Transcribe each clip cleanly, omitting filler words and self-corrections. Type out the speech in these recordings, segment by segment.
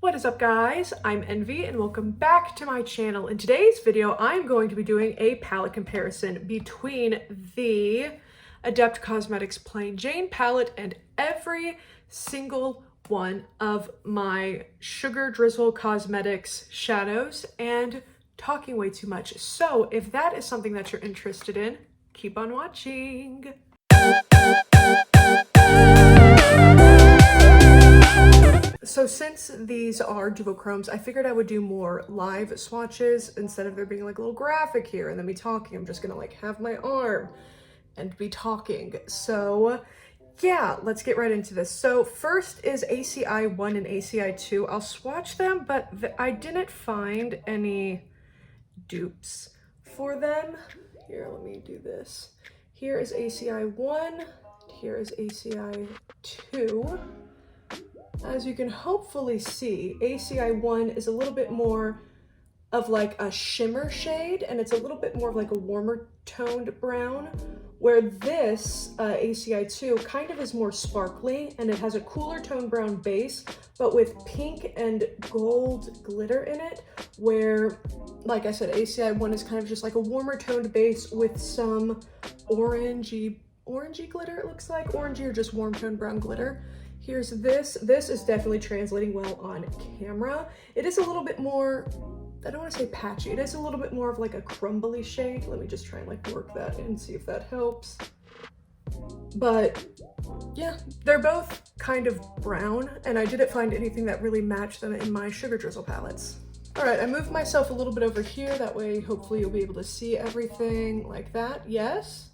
What is up, guys? I'm Envy and welcome back to my channel. In today's video, I'm going to be doing a palette comparison between the Adept Cosmetics Plain Jane palette and every single one of my Sugar Drizzle Cosmetics shadows and talking way too much. So if that is something that you're interested in, keep on watching. So since these are Duochromes, I figured I would do more live swatches instead of there being like a little graphic here and then me talking. I'm just gonna like have my arm and be talking. So yeah, let's get right into this. So first is ACI 1 and ACI 2. I'll swatch them, but I didn't find any dupes for them. Here, let me do this. Here is ACI 1, here is ACI 2. As you can hopefully see, ACI 1 is a little bit more of like a shimmer shade, and it's a little bit more of like a warmer toned brown, where this ACI 2 kind of is more sparkly, and it has a cooler toned brown base, but with pink and gold glitter in it, where, like I said, ACI 1 is kind of just like a warmer toned base with some orangey glitter, it looks like, orangey or just warm toned brown glitter. Here's this. This is definitely translating well on camera. It is a little bit more, I don't want to say patchy, it is a little bit more of like a crumbly shade. Let me just try and like work that in, see if that helps. But yeah, they're both kind of brown, and I didn't find anything that really matched them in my Sugar Drizzle palettes. All right, I moved myself a little bit over here. That way, hopefully you'll be able to see everything like that. Yes?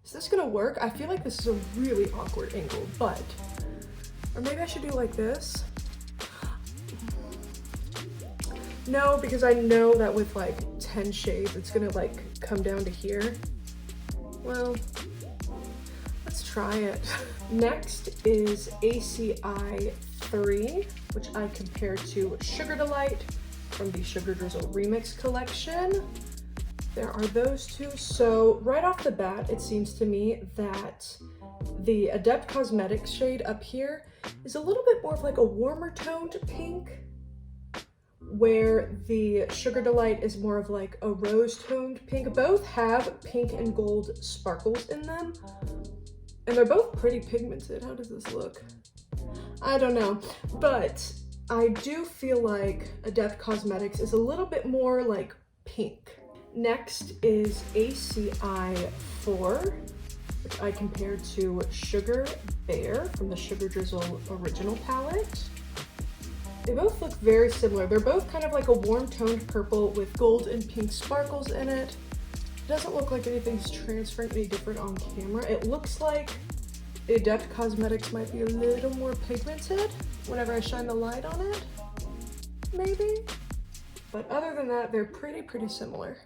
Is this gonna work? I feel like this is a really awkward angle, but, or maybe I should do like this. No, because I know that with like 10 shades, it's gonna like come down to here. Well, let's try it. Next is ACI 3, which I compared to Sugar Delight from the Sugar Drizzle Remix collection. There are those two. So right off the bat, it seems to me that the Adept Cosmetics shade up here is a little bit more of like a warmer toned pink, where the Sugar Delight is more of like a rose toned pink. Both have pink and gold sparkles in them, and they're both pretty pigmented. How does this look? I don't know, but I do feel like Adept Cosmetics is a little bit more like pink. Next is ACI 4, which I compared to Sugar Bear from the Sugar Drizzle original palette. They both look very similar. They're both kind of like a warm toned purple with gold and pink sparkles in it. It doesn't look like anything's transferring any different on camera. It looks like the Adept Cosmetics might be a little more pigmented whenever I shine the light on it, maybe. But other than that, they're pretty similar.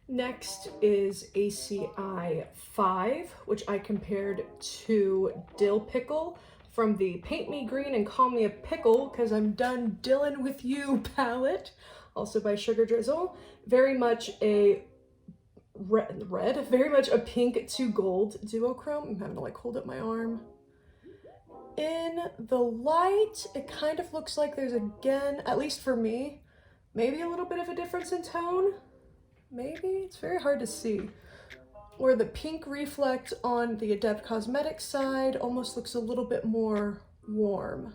Next is ACI 5, which I compared to Dill Pickle from the Paint Me Green and Call Me a Pickle, because I'm done dillin' with you palette, also by Sugar Drizzle. Very much a very much a pink to gold duochrome. I'm having to like hold up my arm. In the light, it kind of looks like there's, again, at least for me, maybe a little bit of a difference in tone. Maybe? It's very hard to see. Where the pink reflect on the Adept Cosmetics side almost looks a little bit more warm.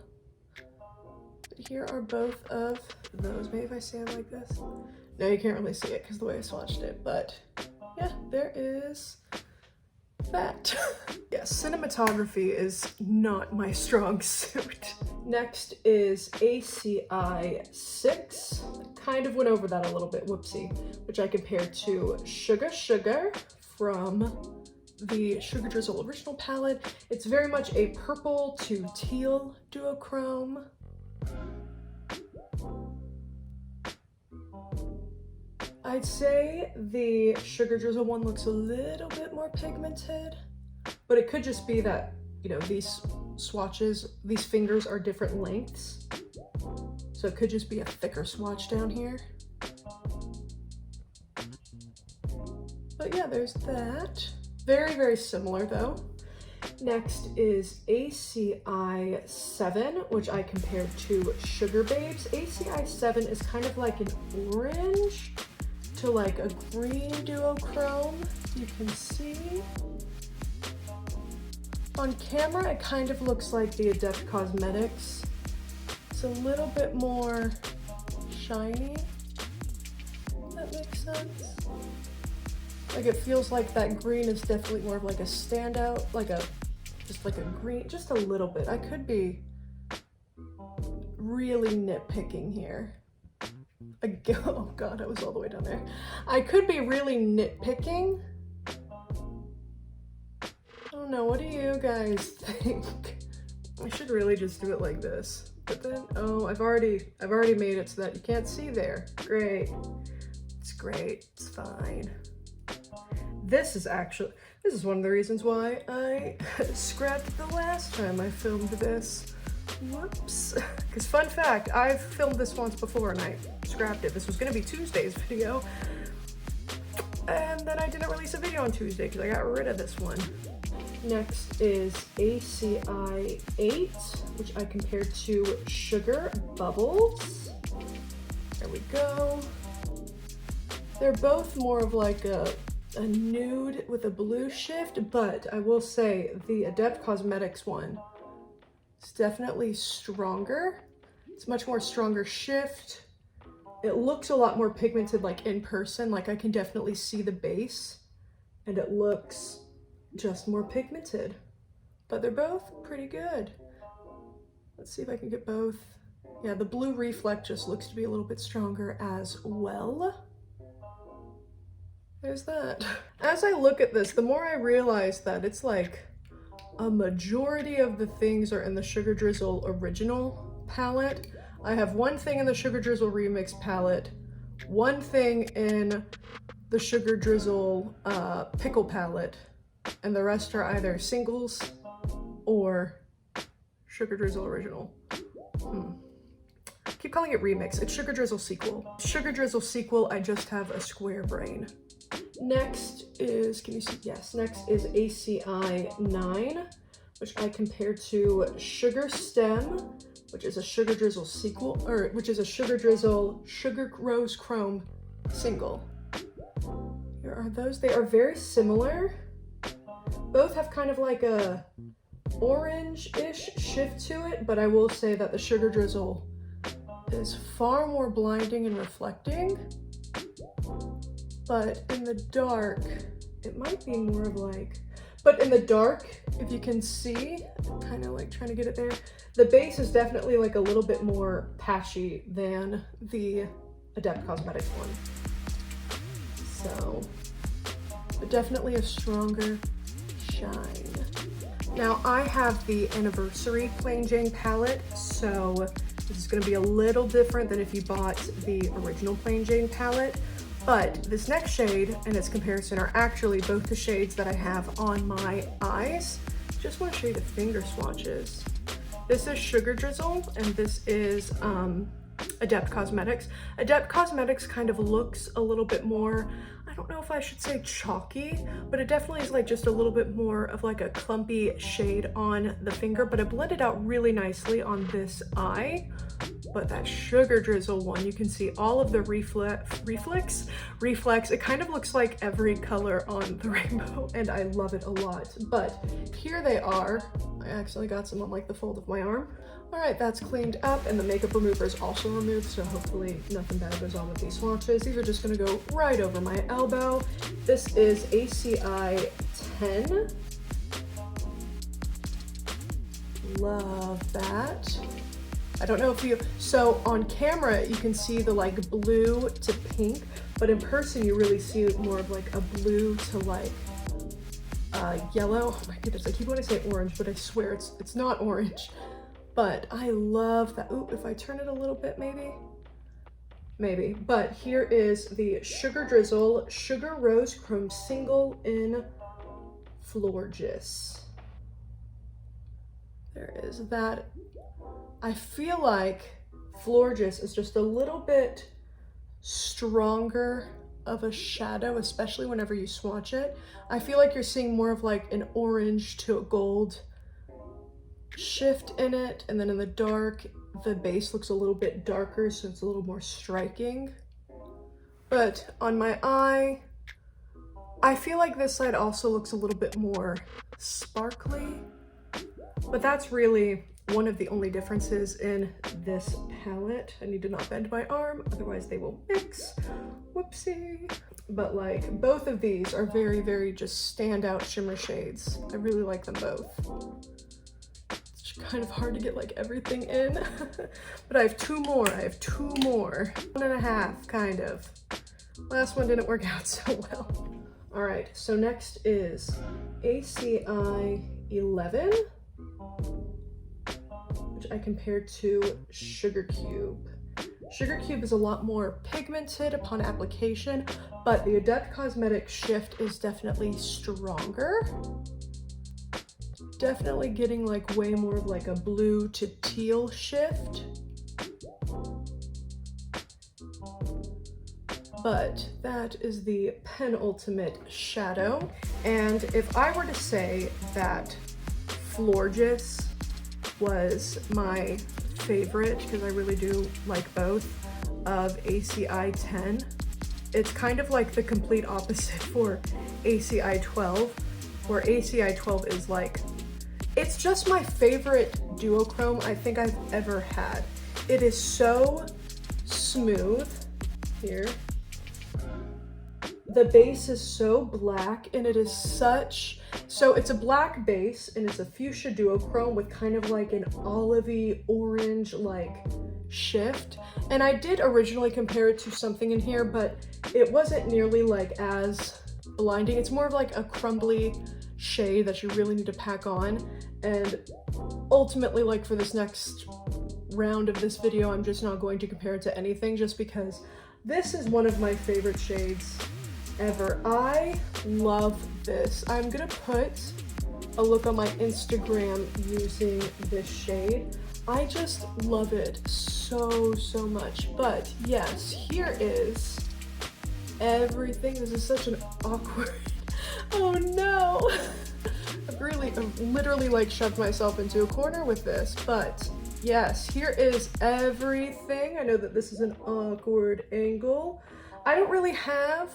But here are both of those. Maybe if I stand like this. No, you can't really see it because the way I swatched it, but yeah, there is that. Yeah, cinematography is not my strong suit. Next is ACI 6. Kind of went over that a little bit, whoopsie, which I compared to Sugar Sugar from the Sugar Drizzle original palette. It's very much a purple to teal duochrome. I'd say the Sugar Drizzle one looks a little bit more pigmented, but it could just be that, you know, these swatches, these fingers are different lengths. So it could just be a thicker swatch down here. But yeah, there's that. Very similar though. Next is ACI 7, which I compared to Sugar Babes. ACI 7 is kind of like an orange to like a green duochrome. You can see. On camera, it kind of looks like the Adept Cosmetics. It's a little bit more shiny, if that makes sense. Like it feels like that green is definitely more of like a standout, just like a green, just a little bit. I could be really nitpicking here. Oh God, I was all the way down there. I could be really nitpicking. I don't know, what do you guys think? I should really just do it like this. But then, oh, I've already made it so that you can't see there. Great. It's great, it's fine. This is one of the reasons why I scrapped the last time I filmed this. Whoops. Because fun fact, I've filmed this once before and I scrapped it. This was gonna be Tuesday's video. And then I didn't release a video on Tuesday because I got rid of this one. Next is ACI 8, which I compared to Sugar Bubbles. There we go. They're both more of like a nude with a blue shift, but I will say the Adept Cosmetics one is definitely stronger. It's much more stronger shift. It looks a lot more pigmented like in person, like I can definitely see the base and it looks just more pigmented, but they're both pretty good. Let's see if I can get both. Yeah, the blue reflect just looks to be a little bit stronger as well. There's that. As I look at this, the more I realize that it's like a majority of the things are in the Sugar Drizzle original palette. I have one thing in the Sugar Drizzle remix palette, one thing in the Sugar Drizzle Pickle palette, and the rest are either singles or Sugar Drizzle original. Keep calling it remix. It's Sugar Drizzle sequel. Sugar Drizzle sequel, I just have a square brain. Next is, can you see? Yes, next is ACI 9, which I compared to Sugar Stem, which is a Sugar Drizzle sequel, or which is a Sugar Drizzle Sugar Rose Chrome single. Here are those. They are very similar. Both have kind of like a orange-ish shift to it, but I will say that the Sugar Drizzle is far more blinding and reflecting. But in the dark, it might be more of like, but in the dark, if you can see, I'm kind of like trying to get it there, the base is definitely like a little bit more patchy than the Adept Cosmetics one. So, but definitely a stronger shine. Now I have the Anniversary Plain Jane palette, so this is going to be a little different than if you bought the original Plain Jane palette. But this next shade and its comparison are actually both the shades that I have on my eyes. Just want to show you the finger swatches. This is Sugar Drizzle and this is Adept Cosmetics. Adept Cosmetics kind of looks a little bit more, I don't know if I should say chalky, but it definitely is like just a little bit more of like a clumpy shade on the finger, but it blended out really nicely on this eye. But that Sugar Drizzle one, you can see all of the reflex. It kind of looks like every color on the rainbow and I love it a lot. But here they are. I accidentally got some on like the fold of my arm. All right, that's cleaned up and the makeup remover is also removed, so hopefully nothing bad goes on with these swatches. These are just gonna go right over my elbow. This is ACI 10. Love that. I don't know if you, so on camera you can see the like blue to pink, but in person you really see more of like a blue to like yellow. Oh my goodness, I keep wanting to say orange, but I swear it's not orange. But I love that. Ooh, if I turn it a little bit, maybe. But here is the Sugar Drizzle Sugar Rose Chrome single in Florges. There is that. I feel like Florges is just a little bit stronger of a shadow, especially whenever you swatch it. I feel like you're seeing more of like an orange to a gold shift in it, and then in the dark, the base looks a little bit darker, so it's a little more striking. But on my eye, I feel like this side also looks a little bit more sparkly, but that's really one of the only differences in this palette. I need to not bend my arm, otherwise they will mix. Whoopsie. But like, both of these are very, very just standout shimmer shades. I really like them both. It's kind of hard to get like everything in. But I have two more. 1.5, kind of. Last one didn't work out so well. All right, so next is ACI 11, which I compared to Sugar Cube. Sugar Cube is a lot more pigmented upon application, but the Adept Cosmetics shift is definitely stronger. Definitely getting like way more of like a blue to teal shift. But that is the penultimate shadow. And if I were to say that Florges was my favorite, because I really do like both, of ACI 10, it's kind of like the complete opposite for ACI 12, where ACI 12 is like, it's just my favorite duochrome I think I've ever had. It is so smooth. Here. The base is so black, and it is such, so it's a black base and it's a fuchsia duochrome with kind of like an olivey orange like shift. And I did originally compare it to something in here, but it wasn't nearly like as blinding. It's more of like a crumbly shade that you really need to pack on. And ultimately, like for this next round of this video, I'm just not going to compare it to anything, just because this is one of my favorite shades ever. I love this. I'm gonna put a look on my Instagram using this shade. I just love it so, so much. But yes, here is everything. This is such an awkward, oh no. I've literally like shoved myself into a corner with this, but yes, here is everything. I know that this is an awkward angle. I don't really have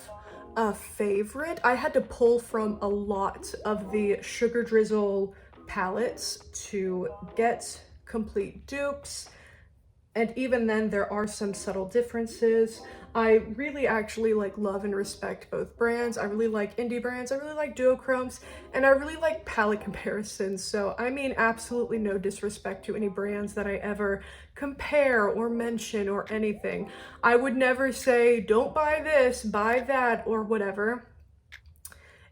a favorite. I had to pull from a lot of the Sugar Drizzle palettes to get complete dupes, and even then there are some subtle differences. I really actually like love and respect both brands. I really like indie brands, I really like duochromes, and I really like palette comparisons. So I mean, absolutely no disrespect to any brands that I ever compare or mention or anything. I would never say, don't buy this, buy that, or whatever.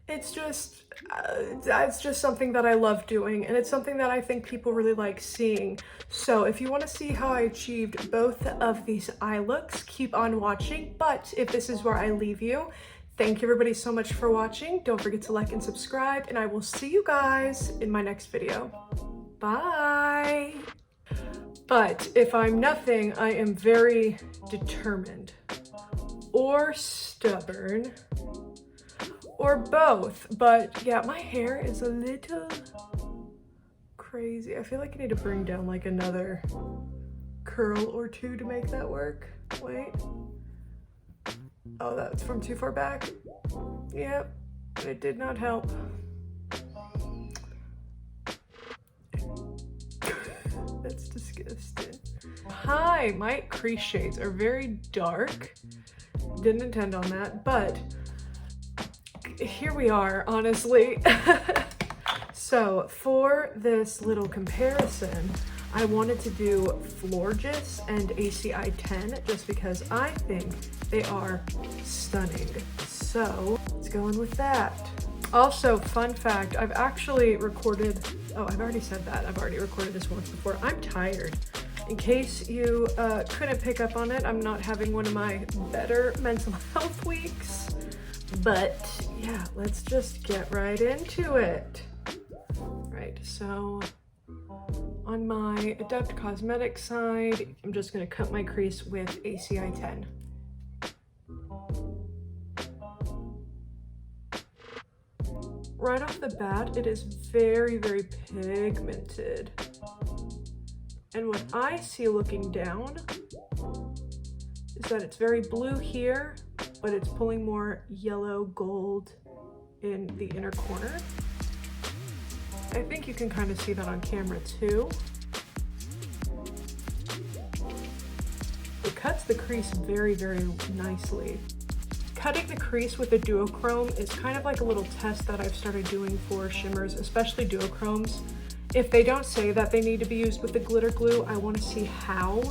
It's just something that I love doing, and it's something that I think people really like seeing. So if you want to see how I achieved both of these eye looks, keep on watching. But if this is where I leave you, thank you everybody so much for watching. Don't forget to like and subscribe, and I will see you guys in my next video. Bye! But if I'm nothing, I am very determined, or stubborn, or both. But yeah, my hair is a little crazy. I feel like I need to bring down like another curl or two to make that work. Wait. Oh, that's from too far back. Yep, it did not help. That's disgusting. Hi, my crease shades are very dark. Didn't intend on that, but here we are, honestly. So for this little comparison, I wanted to do Florges and ACI 10 just because I think they are stunning. So let's go in with that. Also, fun fact, I've actually recorded, oh, I've already said that. I've already recorded this once before. I'm tired. In case you couldn't pick up on it, I'm not having one of my better mental health weeks. But yeah, let's just get right into it. Right, so on my Adept Cosmetics side, I'm just gonna cut my crease with ACI 10. right off the bat, it is very, very pigmented. And what I see looking down is that it's very blue here, but it's pulling more yellow gold in the inner corner. I think you can kind of see that on camera too. It cuts the crease very, very nicely. Cutting the crease with a duochrome is kind of like a little test that I've started doing for shimmers, especially duochromes. If they don't say that they need to be used with the glitter glue, I want to see how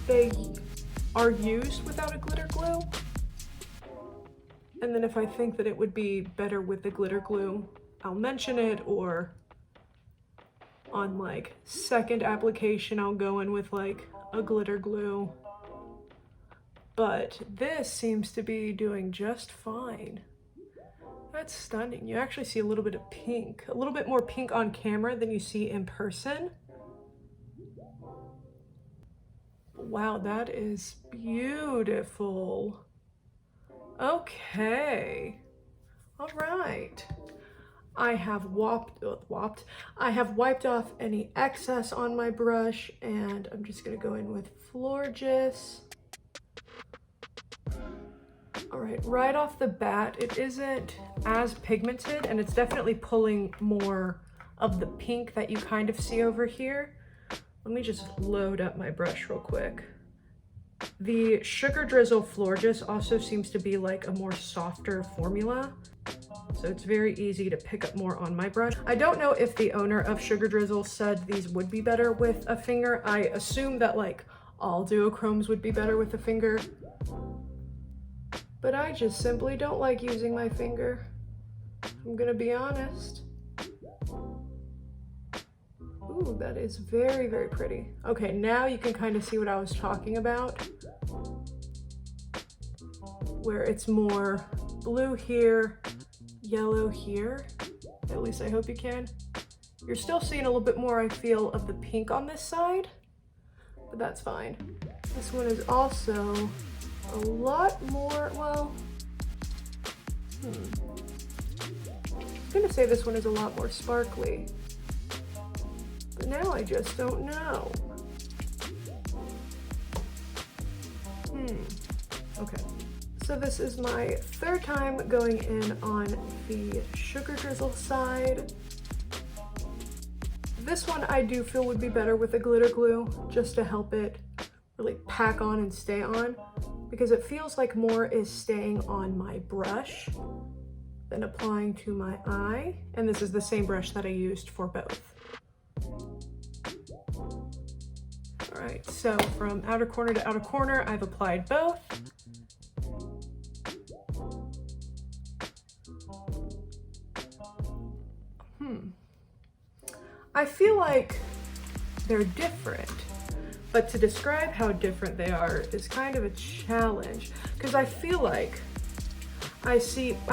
they are used without a glitter glue. And then if I think that it would be better with the glitter glue, I'll mention it, or on like second application, I'll go in with like a glitter glue. But this seems to be doing just fine. That's stunning. You actually see a little bit of pink, a little bit more pink on camera than you see in person. Wow, that is beautiful. Okay. All right. I have wiped off any excess on my brush, and I'm just gonna go in with Florges. All right off the bat, it isn't as pigmented, and it's definitely pulling more of the pink that you kind of see over here. Let me just load up my brush real quick. The Sugar Drizzle Florges also seems to be like a more softer formula, so it's very easy to pick up more on my brush. I don't know if the owner of Sugar Drizzle said these would be better with a finger. I assume that like all duochromes would be better with a finger, but I just simply don't like using my finger. I'm gonna be honest. Ooh, that is very, very pretty. Okay, now you can kind of see what I was talking about, where it's more blue here, yellow here. At least I hope you can. You're still seeing a little bit more, I feel, of the pink on this side, but that's fine. This one is also a lot more, well, I'm gonna say this one is a lot more sparkly, but now I just don't know. Okay, so this is my third time going in on the Sugar Drizzle side. This one I do feel would be better with a glitter glue, just to help it really pack on and stay on, because it feels like more is staying on my brush than applying to my eye. And this is the same brush that I used for both. All right, so from outer corner to outer corner, I've applied both. I feel like they're different, but to describe how different they are is kind of a challenge, because I feel like I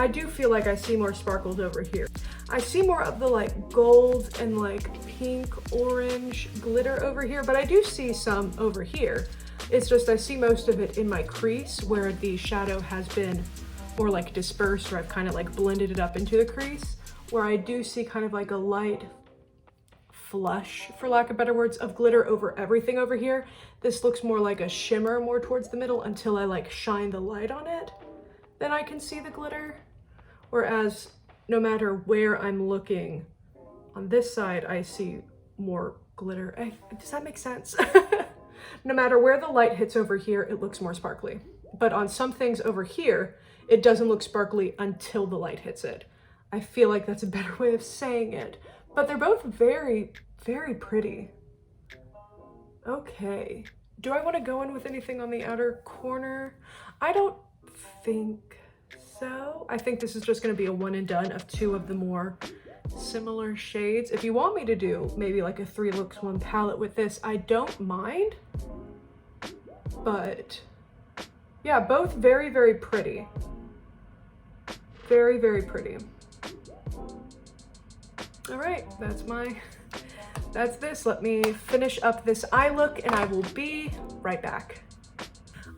do feel like I see more sparkles over here. I see more of the like gold and like pink, orange glitter over here, but I do see some over here. It's just I see most of it in my crease where the shadow has been more like dispersed, or I've kind of like blended it up into the crease, where I do see kind of like a light flush, for lack of better words, of glitter over everything over here. This looks more like a shimmer more towards the middle until I like shine the light on it. Then I can see the glitter. Whereas no matter where I'm looking, on this side, I see more glitter. Does that make sense? No matter where the light hits over here, it looks more sparkly. But on some things over here, it doesn't look sparkly until the light hits it. I feel like that's a better way of saying it. But they're both very, very pretty. Okay. Do I want to go in with anything on the outer corner? I don't think so. I think this is just going to be a one and done of two of the more similar shades. If you want me to do maybe like a 3 looks 1 palette with this, I don't mind. But yeah, both very, very pretty. Very, very pretty. All right, that's this. Let me finish up this eye look and I will be right back.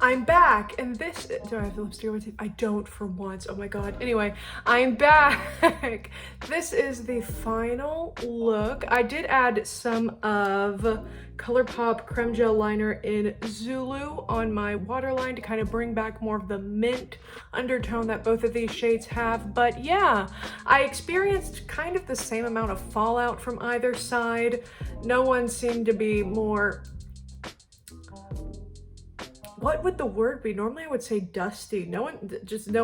I'm back, and this, do I have the lipstick on my teeth? I don't for once, oh my god. Anyway, I'm back. This is the final look. I did add some of Colourpop Creme Gel Liner in Zulu on my waterline to kind of bring back more of the mint undertone that both of these shades have. But yeah, I experienced kind of the same amount of fallout from either side. No one seemed to be more, what would the word be? Normally I would say dusty. No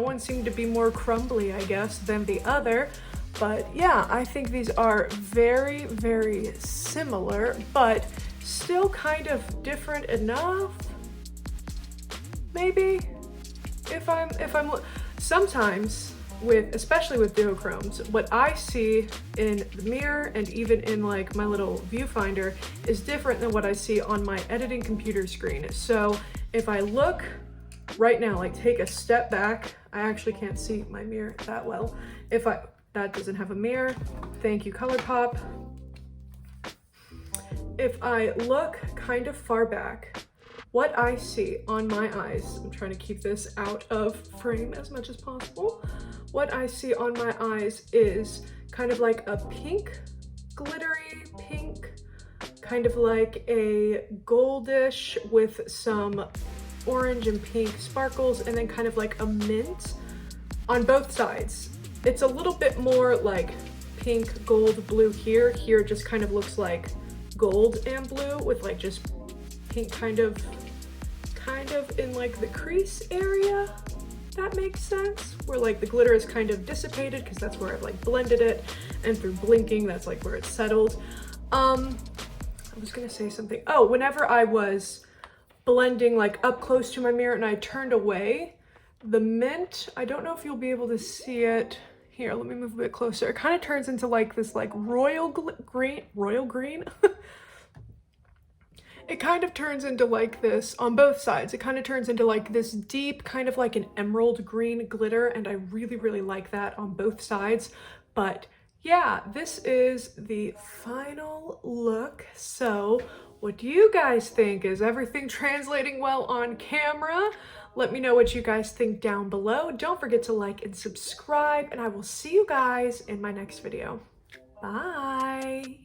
one seemed to be more crumbly, I guess, than the other. But yeah, I think these are very, very similar, but still kind of different enough. Maybe if I'm sometimes with, especially with duochromes, what I see in the mirror and even in like my little viewfinder is different than what I see on my editing computer screen. So if I look right now, like take a step back, I actually can't see my mirror that well. That doesn't have a mirror. Thank you, Colourpop. If I look kind of far back, what I see on my eyes, I'm trying to keep this out of frame as much as possible. What I see on my eyes is kind of like a pink, glittery pink, kind of like a goldish with some orange and pink sparkles, and then kind of like a mint on both sides. It's a little bit more like pink, gold, blue here. Here it just kind of looks like gold and blue with like just pink kind of in like the crease area. That makes sense, where like the glitter is kind of dissipated because that's where I've like blended it, and through blinking that's like where it's settled. I was gonna say something. Oh, whenever I was blending like up close to my mirror and I turned away, the mint, I don't know if you'll be able to see it here, let me move a bit closer. It kind of turns into like this like royal green it kind of turns into like this on both sides. It kind of turns into like this deep, kind of like an emerald green glitter, and I really, really like that on both sides. But yeah, this is the final look. So what do you guys think? Is everything translating well on camera? Let me know what you guys think down below. Don't forget to like and subscribe, and I will see you guys in my next video. Bye.